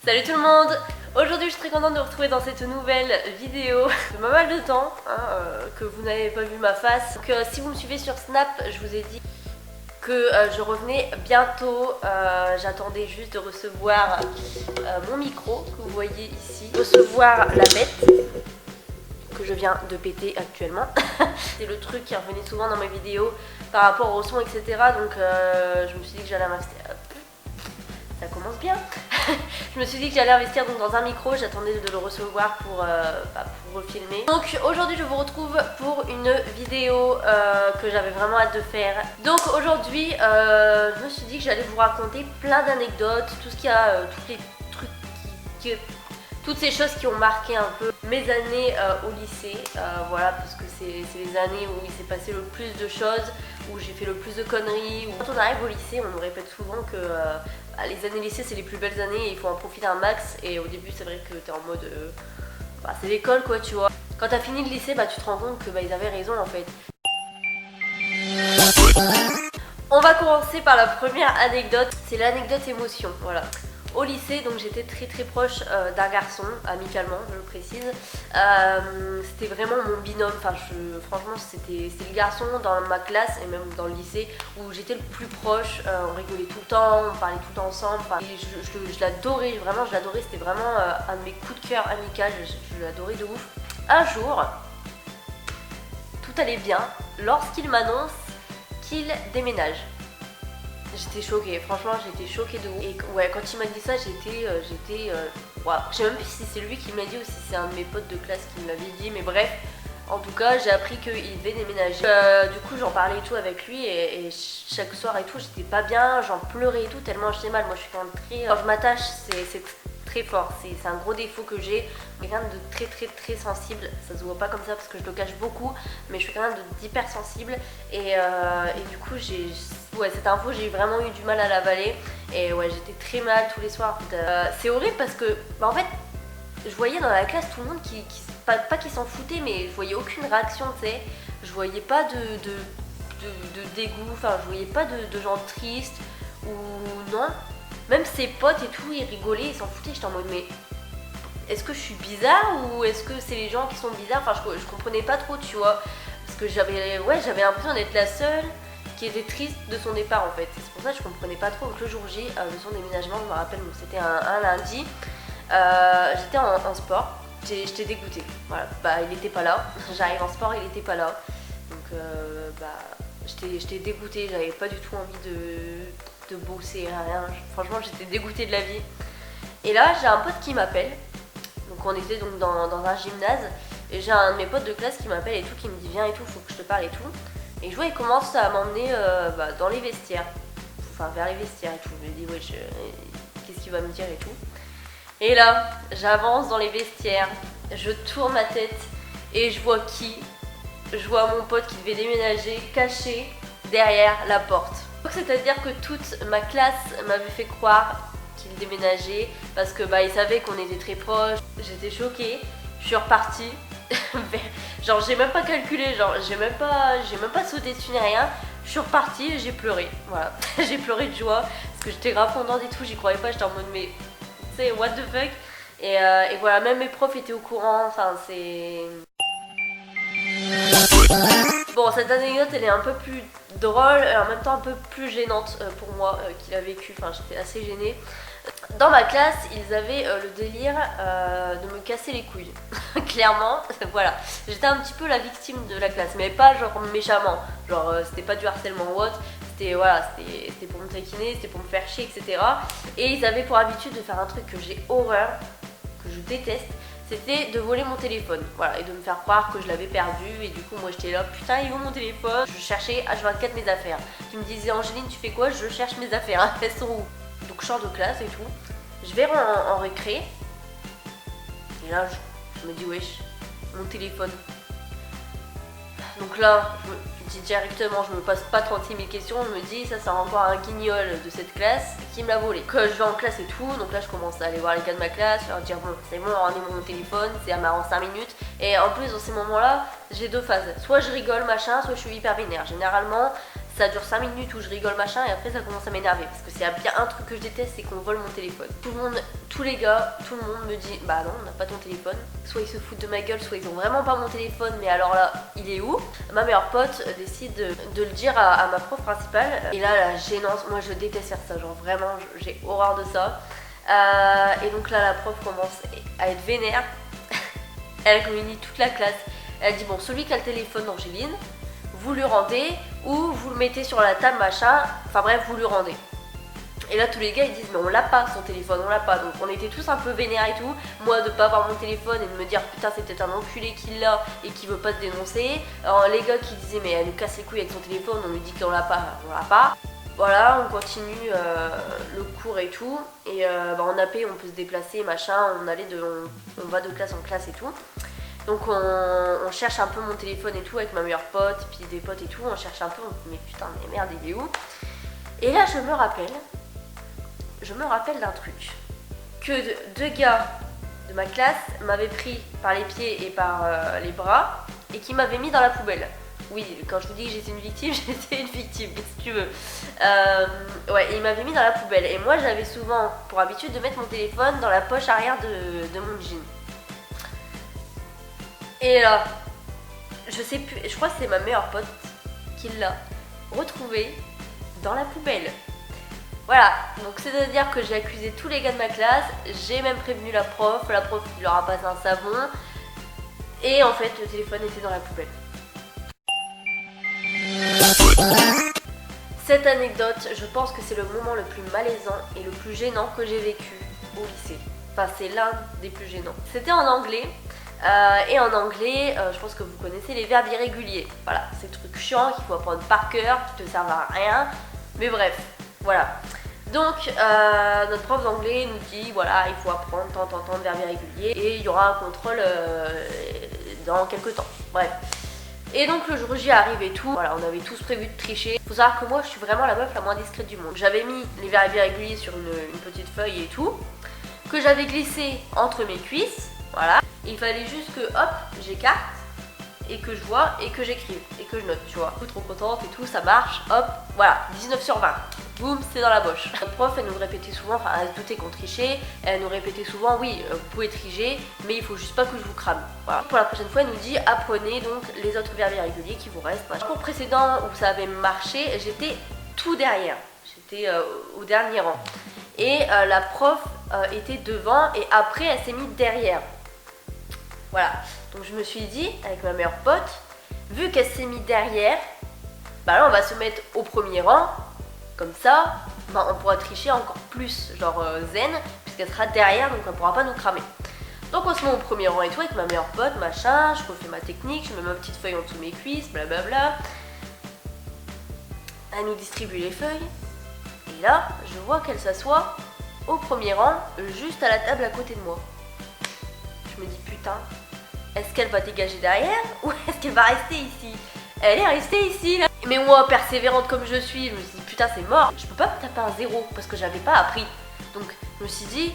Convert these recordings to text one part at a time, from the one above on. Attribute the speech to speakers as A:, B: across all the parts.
A: Salut tout le monde! Aujourd'hui je suis très contente de vous retrouver dans cette nouvelle vidéo. Ça fait pas mal de temps que vous n'avez pas vu ma face. Donc si vous me suivez sur Snap, je vous ai dit que je revenais bientôt. J'attendais juste de recevoir mon micro que vous voyez ici. Recevoir la bête que je viens de péter actuellement. C'est le truc qui revenait souvent dans mes vidéos par rapport au son, etc. Donc je me suis dit que j'allais m'investir. Ça commence bien. Je me suis dit que j'allais investir donc dans un micro, j'attendais de le recevoir pour refilmer. Donc aujourd'hui je vous retrouve pour une vidéo que j'avais vraiment hâte de faire. Donc aujourd'hui je me suis dit que j'allais vous raconter plein d'anecdotes, tout ce qu'il y a, tous les trucs toutes ces choses qui ont marqué un peu mes années au lycée. Voilà, parce que c'est les années où il s'est passé le plus de choses, où j'ai fait le plus de conneries. Quand on arrive au lycée, on nous répète souvent que les années lycée c'est les plus belles années et il faut en profiter un max. Et au début c'est vrai que t'es en mode c'est l'école quoi, tu vois. Quand t'as fini le lycée, tu te rends compte que ils avaient raison en fait. On va commencer par la première anecdote, c'est l'anecdote émotion, voilà. Au lycée, donc j'étais très proche d'un garçon, amicalement, je le précise. C'était vraiment mon binôme, franchement c'était le garçon dans ma classe et même dans le lycée où j'étais le plus proche. On rigolait tout le temps, on parlait tout le temps ensemble. Et je l'adorais, vraiment je l'adorais, c'était vraiment un de mes coups de cœur amical, je l'adorais de ouf. Un jour, tout allait bien lorsqu'il m'annonce qu'il déménage. J'étais choquée, franchement j'étais choquée de ouf. Et ouais, quand il m'a dit ça, j'étais wow. Je sais même plus si c'est lui qui me l'a dit ou si c'est un de mes potes de classe qui me l'avait dit, mais bref, en tout cas j'ai appris qu'il devait déménager. Du coup j'en parlais et tout avec lui et chaque soir et tout j'étais pas bien, j'en pleurais et tout tellement j'étais mal. Moi je suis quand même très... Quand je m'attache c'est très fort, c'est un gros défaut que j'ai, quelqu'un de très sensible, ça se voit pas comme ça parce que je le cache beaucoup, mais je suis quelqu'un d'hyper sensible et du coup cette info j'ai vraiment eu du mal à l'avaler et ouais j'étais très mal tous les soirs. C'est horrible parce que en fait je voyais dans la classe tout le monde pas qui s'en foutait, mais je voyais aucune réaction, tu sais, je voyais pas de dégoût, je voyais pas de gens tristes ou non. Même ses potes et tout, ils rigolaient, ils s'en foutaient, j'étais en mode mais est-ce que je suis bizarre ou est-ce que c'est les gens qui sont bizarres? Je comprenais pas trop, tu vois, parce que j'avais l'impression d'être la seule qui était triste de son départ en fait. C'est pour ça que je comprenais pas trop. Donc le jour J de son déménagement, je me rappelle, c'était un lundi, j'étais en sport, j'étais dégoûtée, voilà, il était pas là, j'arrive en sport, il était pas là, donc j'étais dégoûtée, j'avais pas du tout envie de bosser, rien. Franchement j'étais dégoûtée de la vie. Et là j'ai un pote qui m'appelle, donc on était donc dans un gymnase et j'ai un de mes potes de classe qui m'appelle et tout, qui me dit viens et tout, faut que je te parle et tout. Et je vois il commence à m'emmener dans les vestiaires, vers les vestiaires et tout. Je me dis ouais qu'est-ce qu'il va me dire et tout. Et là j'avance dans les vestiaires, je tourne ma tête et je vois qui? Je vois mon pote qui devait déménager caché derrière la porte. C'est-à-dire que toute ma classe m'avait fait croire qu'il déménageait parce que il savait qu'on était très proches. J'étais choquée, je suis repartie. Genre j'ai même pas calculé, genre j'ai même pas sauté dessus ni rien. Je suis repartie et j'ai pleuré, voilà. J'ai pleuré de joie parce que j'étais grave contente et tout, j'y croyais pas, j'étais en mode mais tu sais what the fuck. Et voilà, même mes profs étaient au courant, c'est... Bon, cette anecdote elle est un peu plus drôle et en même temps un peu plus gênante pour moi qui l'a vécu, j'étais assez gênée. Dans ma classe, ils avaient le délire de me casser les couilles. Clairement, voilà. J'étais un petit peu la victime de la classe, mais pas genre méchamment. Genre c'était pas du harcèlement ou autre, c'était pour me taquiner, c'était pour me faire chier, etc. Et ils avaient pour habitude de faire un truc que j'ai horreur, que je déteste. C'était de voler mon téléphone, voilà, et de me faire croire que je l'avais perdu. Et du coup moi j'étais là, putain il est où mon téléphone? Je cherchais H24 mes affaires. Tu me disais Angéline tu fais quoi? Je cherche mes affaires, elles sont où? Donc je sors de classe et tout, je vais en récré. Et là je me dis wesh, mon téléphone. Donc là je me dis directement, je me pose pas 36 000 questions, je me dis ça c'est encore un guignol de cette classe qui me l'a volé. Que je vais en classe et tout, donc là je commence à aller voir les gars de ma classe, leur dire bon c'est bon, rendez-moi mon téléphone, c'est à en 5 minutes. Et en plus dans ces moments là j'ai deux phases, soit je rigole machin, soit je suis hyper vénère. Généralement Ça dure 5 minutes où je rigole machin et après ça commence à m'énerver. Parce que s'il y a bien un truc que je déteste, c'est qu'on vole mon téléphone. Tous les gars, tout le monde me dit bah non, on n'a pas ton téléphone. Soit ils se foutent de ma gueule, soit ils ont vraiment pas mon téléphone, mais alors là, il est où? Ma meilleure pote décide de le dire à ma prof principale. Et là, la gênance, moi je déteste faire ça, genre vraiment, j'ai horreur de ça. Et donc là, la prof commence à être vénère. Elle réunit toute la classe. Elle dit bon, celui qui a le téléphone d'Angéline, vous lui rendez ou vous le mettez sur la table machin, enfin bref, vous lui rendez. Et là tous les gars ils disent mais on l'a pas son téléphone, on l'a pas. Donc on était tous un peu vénères et tout. Moi de pas avoir mon téléphone et de me dire putain c'est peut-être un enculé qui l'a et qui veut pas se dénoncer. Alors les gars qui disaient mais elle nous casse les couilles avec son téléphone, on lui dit qu'on l'a pas, on l'a pas. Voilà, on continue le cours et tout. Et en AP on peut se déplacer machin, on va de classe en classe et tout. Donc on cherche un peu mon téléphone et tout avec ma meilleure pote, puis des potes et tout, on cherche un peu, on se dit mais putain mais merde il est où? Et là je me rappelle d'un truc, que deux gars de ma classe m'avaient pris par les pieds et par les bras et qui m'avaient mis dans la poubelle. Oui, quand je vous dis que j'étais une victime, j'étais une victime, si tu veux. Ouais, ils m'avaient mis dans la poubelle et moi j'avais souvent pour habitude de mettre mon téléphone dans la poche arrière de mon jean. Et là, je sais plus, je crois que c'est ma meilleure pote qui l'a retrouvé dans la poubelle. Voilà, donc c'est-à-dire que j'ai accusé tous les gars de ma classe, j'ai même prévenu la prof qui leur a passé un savon, et en fait le téléphone était dans la poubelle. Cette anecdote, je pense que c'est le moment le plus malaisant et le plus gênant que j'ai vécu au lycée. Enfin, c'est l'un des plus gênants. C'était en anglais. Et en anglais, je pense que vous connaissez les verbes irréguliers. Voilà, ces trucs chiants qu'il faut apprendre par cœur, qui te servent à rien. Mais bref, voilà. Donc, notre prof d'anglais nous dit, voilà, il faut apprendre tant de verbes irréguliers. Et il y aura un contrôle dans quelques temps. Bref. Et donc le jour J arrive et tout, voilà, on avait tous prévu de tricher. Faut savoir que moi, je suis vraiment la meuf la moins discrète du monde. J'avais mis les verbes irréguliers sur une petite feuille et tout, que j'avais glissé entre mes cuisses. Voilà, il fallait juste que hop, j'écarte et que je vois et que j'écrive et que je note, tu vois. Je suis trop contente et tout, ça marche, hop, voilà, 19 sur 20. Boum, c'est dans la poche. Notre prof, elle nous répétait souvent, enfin elle se doutait qu'on trichait, elle nous répétait souvent, oui, vous pouvez tricher, mais il faut juste pas que je vous crame. Voilà. Pour la prochaine fois, elle nous dit, apprenez donc les autres verbes irréguliers qui vous restent. Au cours précédent où ça avait marché, j'étais tout derrière, j'étais au dernier rang. Et la prof était devant et après elle s'est mise derrière. Voilà, donc je me suis dit, avec ma meilleure pote, vu qu'elle s'est mise derrière, bah là on va se mettre au premier rang, comme ça, bah on pourra tricher encore plus, genre zen, puisqu'elle sera derrière, donc elle pourra pas nous cramer. Donc on se met au premier rang et tout, avec ma meilleure pote, machin, je refais ma technique, je mets ma petite feuille en dessous de mes cuisses, blablabla. Elle nous distribue les feuilles, et là, je vois qu'elle s'assoit au premier rang, juste à la table à côté de moi. Je me dis putain, est-ce qu'elle va dégager derrière ou est-ce qu'elle va rester ici? Elle est restée ici là. Mais moi, persévérante comme je suis, je me suis dit putain c'est mort. Je peux pas me taper un 0 parce que j'avais pas appris. Donc je me suis dit,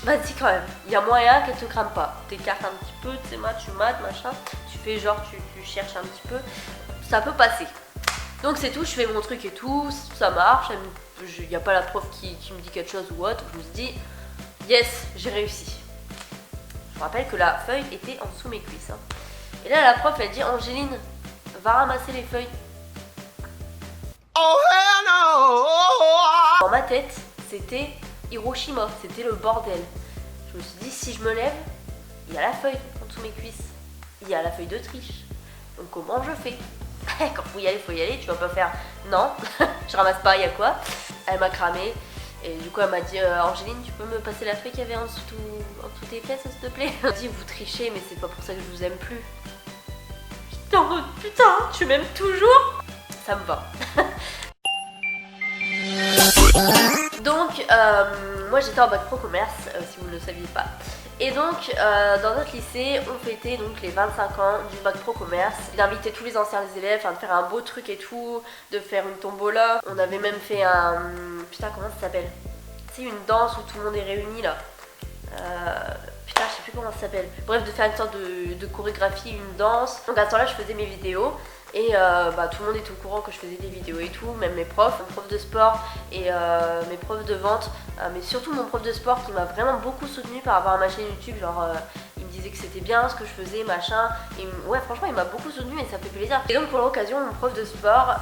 A: vas-y quand même, il y a moyen qu'elle te crame pas. T'écartes un petit peu, tu sais tu mates, machin. Tu fais genre, tu cherches un petit peu. Ça peut passer. Donc c'est tout, je fais mon truc et tout, ça marche. Il n'y a pas la prof qui me dit quelque chose ou autre. Je me suis dit, yes, j'ai réussi. Je rappelle que la feuille était en dessous mes cuisses. Hein. Et là, la prof, elle dit, Angéline, va ramasser les feuilles. Oh hell no! Dans ma tête, c'était Hiroshima, c'était le bordel. Je me suis dit, si je me lève, il y a la feuille en dessous mes cuisses. Il y a la feuille de triche. Donc comment je fais? Quand faut y aller, tu vas pas faire non, je ramasse pas, il y a quoi? Elle m'a cramé. Et du coup elle m'a dit Angéline, tu peux me passer la feuille qu'il y avait en dessous tes fesses s'il te plaît? Elle m'a dit vous trichez mais c'est pas pour ça que je vous aime plus. J'étais en mode putain, tu m'aimes toujours? Ça me va. Donc moi j'étais en bac pro commerce si vous ne le saviez pas. Et donc dans notre lycée on fêtait donc les 25 ans du bac pro commerce. D'inviter tous les anciens élèves, de faire un beau truc et tout, de faire une tombola. On avait même fait un... Putain comment ça s'appelle? C'est une danse où tout le monde est réuni là. Putain je sais plus comment ça s'appelle. Bref, de faire une sorte de chorégraphie, une danse. Donc à ce temps-là, je faisais mes vidéos. Et tout le monde était au courant que je faisais des vidéos et tout, même mes profs, mon prof de sport et mes profs de vente, mais surtout mon prof de sport qui m'a vraiment beaucoup soutenu par rapport à ma chaîne YouTube, genre il me disait que c'était bien ce que je faisais, machin, et ouais franchement il m'a beaucoup soutenu et ça fait plaisir. Et donc pour l'occasion mon prof de sport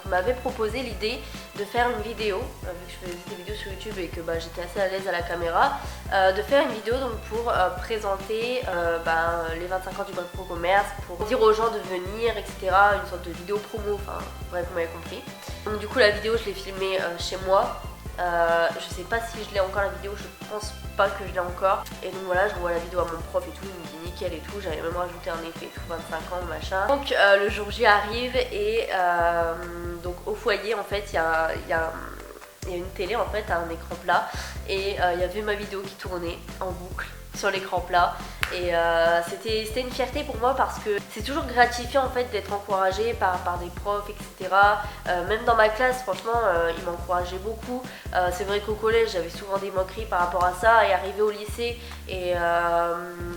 A: m'avait proposé l'idée de faire une vidéo, vu que je faisais des vidéos sur YouTube et que j'étais assez à l'aise à la caméra, de faire une vidéo donc pour présenter les 25 ans du bac pro commerce, pour dire aux gens de venir, etc. Une sorte de vidéo promo, enfin bref vous m'avez compris. Donc du coup la vidéo je l'ai filmée chez moi. Je sais pas si je l'ai encore la vidéo, je pense pas que je l'ai encore. Et donc voilà, je revois la vidéo à mon prof et tout, il me dit nickel et tout. J'avais même rajouté un effet, tout 25 ans machin. Donc le jour J arrive et donc au foyer en fait il y a une télé en fait, un écran plat. Et il y avait ma vidéo qui tournait en boucle sur l'écran plat. Et c'était une fierté pour moi parce que c'est toujours gratifiant en fait d'être encouragé par des profs, etc. Même dans ma classe, franchement, ils m'encourageaient beaucoup. C'est vrai qu'au collège, j'avais souvent des moqueries par rapport à ça. Et arrivé au lycée, et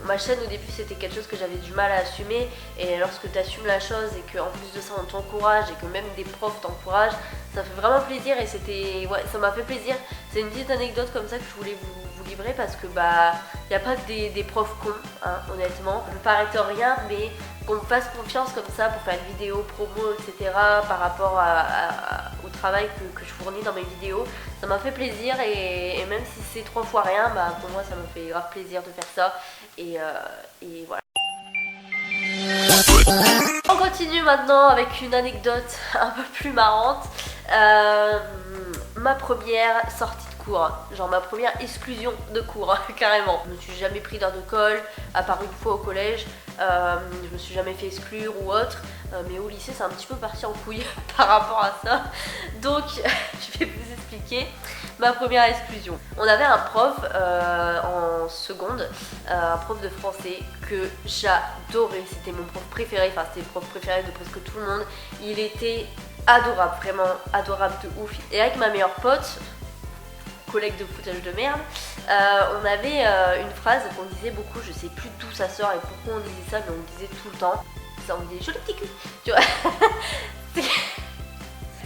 A: ma chaîne au début, c'était quelque chose que j'avais du mal à assumer. Et lorsque tu assumes la chose et qu'en plus de ça, on t'encourage et que même des profs t'encouragent, ça fait vraiment plaisir et ça m'a fait plaisir. C'est une petite anecdote comme ça que je voulais vous livrer parce que y a pas que des profs cons, hein, honnêtement. Ça peut paraître rien, mais qu'on me fasse confiance comme ça pour faire une vidéo promo, etc. par rapport au travail que je fournis dans mes vidéos, ça m'a fait plaisir et même si c'est 3 fois rien, pour moi ça m'a fait grave plaisir de faire ça et voilà. On continue maintenant avec une anecdote un peu plus marrante. Ma première sortie de cours, genre ma première exclusion de cours, carrément. Je me suis jamais pris d'heure de colle, à part une fois au collège. Je me suis jamais fait exclure ou autre, mais au lycée c'est un petit peu parti en couille par rapport à ça. Donc je vais vous expliquer ma première exclusion. On avait un prof en seconde, un prof de français que j'adorais, c'était mon prof préféré, enfin c'était le prof préféré de presque tout le monde. Il était adorable, vraiment adorable de ouf. Et avec ma meilleure pote, collègue de foutage de merde, on avait une phrase qu'on disait beaucoup, je sais plus d'où ça sort et pourquoi on disait ça, mais on le disait tout le temps. Ça, on disait joli petit cul, tu vois.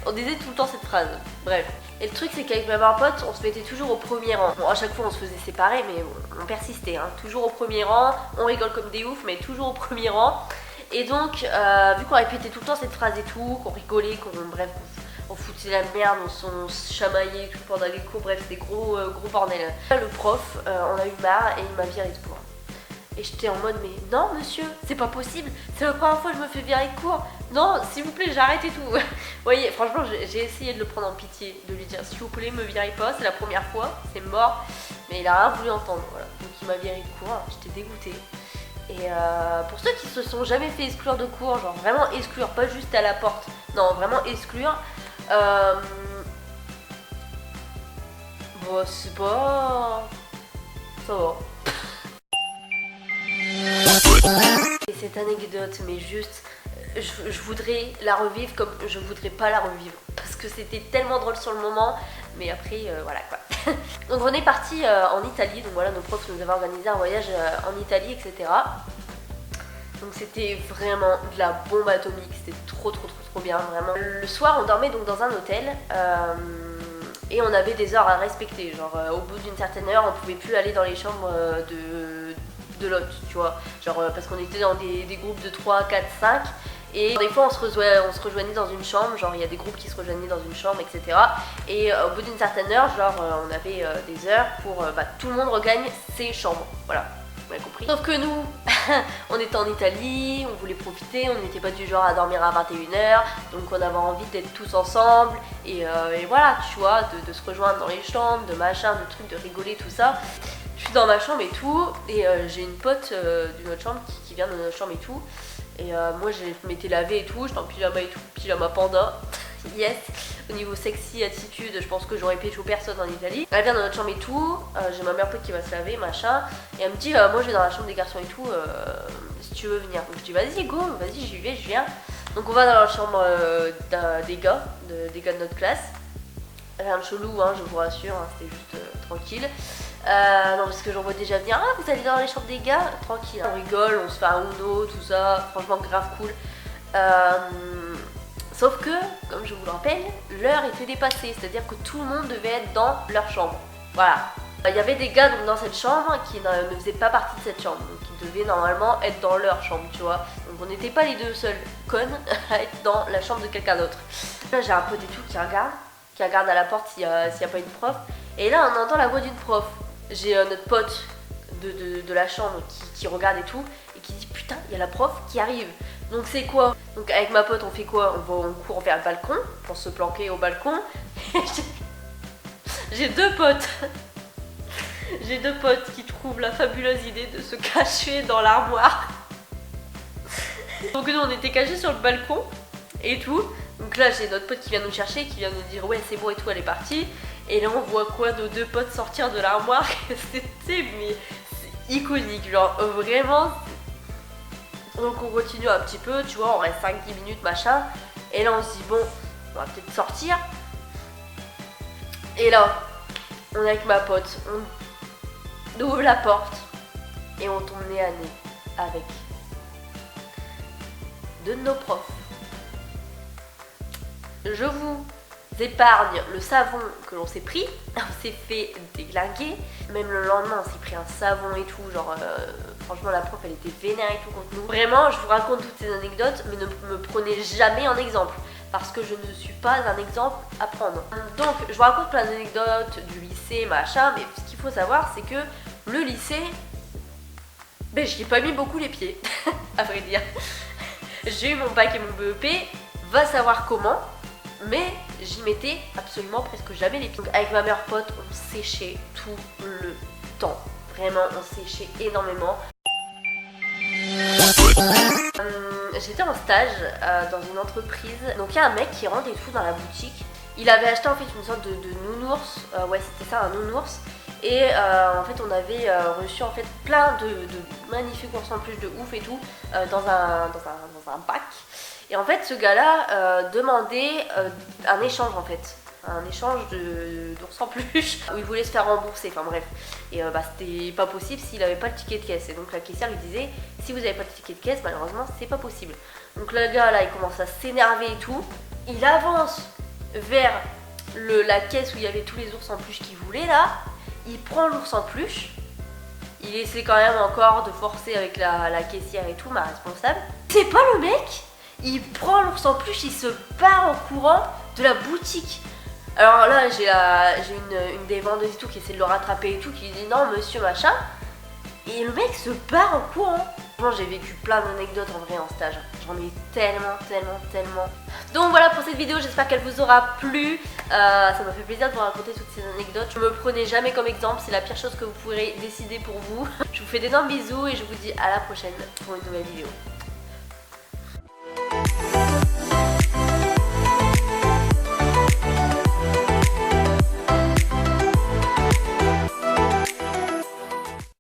A: On disait tout le temps cette phrase, bref. Et le truc c'est qu'avec ma meilleure pote, on se mettait toujours au premier rang. Bon, à chaque fois on se faisait séparer, mais bon, on persistait, hein. Toujours au premier rang, on rigole comme des oufs, mais toujours au premier rang. Et donc, vu qu'on répétait tout le temps cette phrase et tout, qu'on rigolait, bref, on foutait la merde, on se chamaillait et tout pendant les cours, bref, c'était gros bordel. Le prof, on a eu marre et il m'a viré de cours. Et j'étais en mode, mais non monsieur, c'est pas possible, c'est la première fois que je me fais virer de cours. Non, s'il vous plaît, j'arrête et tout. Vous voyez, franchement, j'ai essayé de le prendre en pitié, de lui dire, s'il vous plaît, me virez pas, c'est la première fois, c'est mort. Mais il a rien voulu entendre, voilà. Donc il m'a viré de cours, j'étais dégoûtée. Et pour ceux qui se sont jamais fait exclure de cours, genre vraiment exclure, pas juste à la porte, non, vraiment exclure, bon, c'est pas... ça va. Et cette anecdote, mais juste, je voudrais la revivre comme je voudrais pas la revivre. Parce que c'était tellement drôle sur le moment, mais après, voilà quoi. Donc on est parti en Italie, donc voilà, nos profs nous avaient organisé un voyage en Italie, etc. Donc c'était vraiment de la bombe atomique, c'était trop bien, vraiment. Le soir, on dormait donc dans un hôtel. Et on avait des heures à respecter, genre au bout d'une certaine heure, on pouvait plus aller dans les chambres de l'hôte, tu vois. Genre parce qu'on était dans des groupes de 3, 4, 5. Et des fois on se rejoignait dans une chambre, genre il y a des groupes qui se rejoignaient dans une chambre, etc. Et au bout d'une certaine heure, genre on avait des heures pour tout le monde regagne ses chambres, voilà, vous m'avez compris. Sauf que nous, on était en Italie, on voulait profiter, on n'était pas du genre à dormir à 21h, donc on avait envie d'être tous ensemble, et voilà, tu vois, de se rejoindre dans les chambres, de machin, de trucs, de rigoler, tout ça. Je suis dans ma chambre et tout, et j'ai une pote d'une autre chambre qui vient de notre chambre et tout. Et moi je m'étais lavée et tout, j'étais en pyjama et tout, pyjama panda, yes. Au niveau sexy, attitude, je pense que j'aurais pécho personne en Italie. Elle vient dans notre chambre et tout, j'ai ma mère pote qui va se laver, machin. Et elle me dit, moi je vais dans la chambre des garçons et tout, si tu veux venir. Donc je dis, vas-y go, vas-y j'y vais, je viens. Donc on va dans la chambre des gars de notre classe. Rien de chelou, hein, je vous rassure, hein, c'était juste tranquille. Non, parce que j'en vois déjà venir. Ah, vous allez dans les chambres des gars? Tranquille, on rigole, on se fait un Uno, tout ça. Franchement, grave cool. Sauf que, comme je vous le rappelle, l'heure était dépassée. C'est-à-dire que tout le monde devait être dans leur chambre. Voilà. Il y avait des gars donc, dans cette chambre qui ne faisaient pas partie de cette chambre. Donc ils devaient normalement être dans leur chambre, tu vois. Donc on n'était pas les deux seuls connes à être dans la chambre de quelqu'un d'autre. Là j'ai un pote et tout qui regarde à la porte s'il n'y a pas une prof. Et là on entend la voix d'une prof. J'ai notre pote de la chambre qui regarde et tout. Et qui dit putain, il y a la prof qui arrive. Donc c'est quoi? Donc avec ma pote on fait quoi? On court vers le balcon pour se planquer au balcon. J'ai deux potes. J'ai deux potes qui trouvent la fabuleuse idée de se cacher dans l'armoire. Donc nous on était cachés sur le balcon et tout. Donc là j'ai notre pote qui vient nous chercher, qui vient nous dire ouais c'est bon et tout, elle est partie. Et là on voit quoi, nos deux potes sortir de l'armoire. C'était mais c'est iconique, genre vraiment. Donc on continue un petit peu, tu vois, on reste 5-10 minutes machin. Et là on se dit bon, on va peut-être sortir. Et là, on est avec ma pote, on ouvre la porte et on tombe nez à nez avec deux de nos profs. Je vous épargne le savon que l'on s'est pris, on s'est fait déglinguer, même le lendemain on s'est pris un savon et tout, genre franchement la prof elle était vénère et tout contre nous. Vraiment je vous raconte toutes ces anecdotes mais ne me prenez jamais en exemple parce que je ne suis pas un exemple à prendre. Donc je vous raconte plein d'anecdotes du lycée machin, mais ce qu'il faut savoir c'est que le lycée, ben j'y ai pas mis beaucoup les pieds à vrai dire. J'ai eu mon bac et mon BEP, va savoir comment. Mais j'y mettais absolument presque jamais les pieds. Donc avec ma meilleure pote, on séchait tout le temps. Vraiment, on séchait énormément. J'étais en stage dans une entreprise. Donc il y a un mec qui rentre et tout dans la boutique. Il avait acheté en fait une sorte de nounours. Ouais, c'était ça, un nounours. Et en fait on avait reçu en fait plein de magnifiques ours en peluche de ouf et tout dans un bac. Et en fait ce gars-là demandait un échange en fait. Un échange d'ours en peluche où il voulait se faire rembourser, enfin bref. Et c'était pas possible s'il avait pas le ticket de caisse. Et donc la caissière lui disait si vous avez pas le ticket de caisse malheureusement c'est pas possible. Donc le gars là il commence à s'énerver et tout. Il avance vers la caisse où il y avait tous les ours en peluche qu'il voulait là. Il prend l'ours en peluche, il essaie quand même encore de forcer avec la caissière et tout, ma responsable. C'est pas le mec, il prend l'ours en peluche, il se barre en courant de la boutique. Alors là, j'ai une des vendeuses et tout qui essaie de le rattraper et tout, qui lui dit non monsieur machin. Et le mec se barre en courant. Franchement, j'ai vécu plein d'anecdotes en vrai en stage. J'en ai tellement. Donc voilà pour cette vidéo, j'espère qu'elle vous aura plu. Ça m'a fait plaisir de vous raconter toutes ces anecdotes. Ne me prenez jamais comme exemple, c'est la pire chose que vous pourrez décider pour vous. Je vous fais d'énormes bisous et je vous dis à la prochaine pour une nouvelle vidéo.